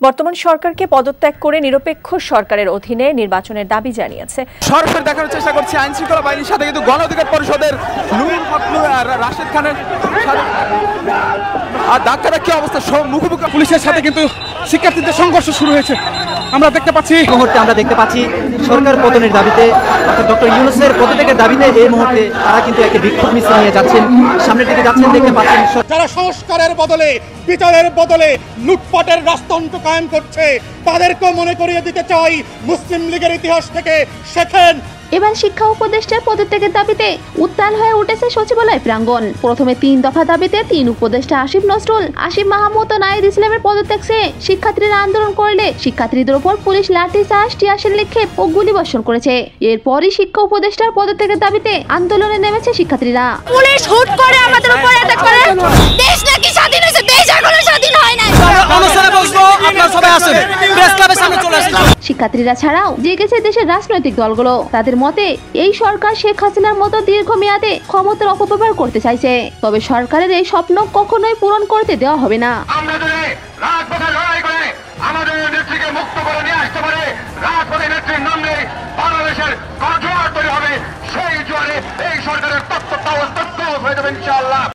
বর্তমান সরকারকে পদত্যাগ করে নিরপেক্ষ সরকারের অধীনে নির্বাচনের দাবি জানিয়েছে। সরাসরি দেখানোর চেষ্টা করছে আইন শৃঙ্খলা বাহিনীর সাথে, কিন্তু গণ অধিকার পরিষদের নুরুল হক আর রাশেদ খানের আর ধাক্কাটা কি অবস্থা, মুখোমুখি পুলিশের সাথে কিন্তু শিক্ষার্থীদের সংঘর্ষ শুরু হয়েছে। আমরা দেখতে পাচ্ছি সরকার পতনের দাবিতে, ডক্টর ইউনূসের পদত্যাগের দাবিতে এই মুহূর্তে তারা কিন্তু একটা বিক্ষোভ মিছিল নিয়ে যাচ্ছেন, সামনের দিকে যাচ্ছেন। দেখতে পাচ্ছেন যারা সংস্কারের বদলে, বিচারের বদলে লুটপাটের রাজতন্ত্র কায়েম করছে, তাদেরকেও মনে করিয়ে দিতে চাই মুসলিম লীগের ইতিহাস থেকে শেখেন। এবার শিক্ষা উপদেষ্টার পদত্যাগের দাবিতে উত্তাল হয়ে উঠেছে সচিবালয় প্রাঙ্গণ। প্রথমে 3 দফা দাবিতে 3 উপদেষ্টা আসিফ নজরুল, আসিফ মাহমুদ ও নাহিদ ইসলামের পদত্যাগ চেয়ে শিক্ষার্থীরা আন্দোলন করলে শিক্ষার্থীদের উপর পুলিশ লাঠিচার্জ, টিয়ারশেল নিক্ষেপ ও গুলিবর্ষণ করেছে। এরপরই শিক্ষা উপদেষ্টার পদত্যাগের দাবিতে আন্দোলনে নেমেছে শিক্ষার্থীরা। পুলিশ হুট করে আমাদের উপর অ্যাটাক করে। দেশ নাকি স্বাধীন হয়েছে, দেশ এখনো স্বাধীন হয় নাই। শিক্ষার্থীরা ছাড়াও জেগেছে দেশের রাজনৈতিক দলগুলো। তাদের মতে এই সরকার শেখ হাসিনার মতো দীর্ঘমেয়াদে ক্ষমতার অপব্যবহার করতে চাইছে। তবে সরকারের এই স্বপ্ন কখনোই পূরণ করতে দেওয়া হবে না। আমরা যদি রাজপথে লড়াই করে আমাদের নেত্রীকে মুক্ত করে নিয়ে আসতে পারে, রাজপথে নেত্রীর নামলে বাংলাদেশের গণজোয়ার তৈরি হবে। সেই জোয়ারে এই সরকারের তত্ত্ব হয়ে যাবে ইনশাআল্লাহ।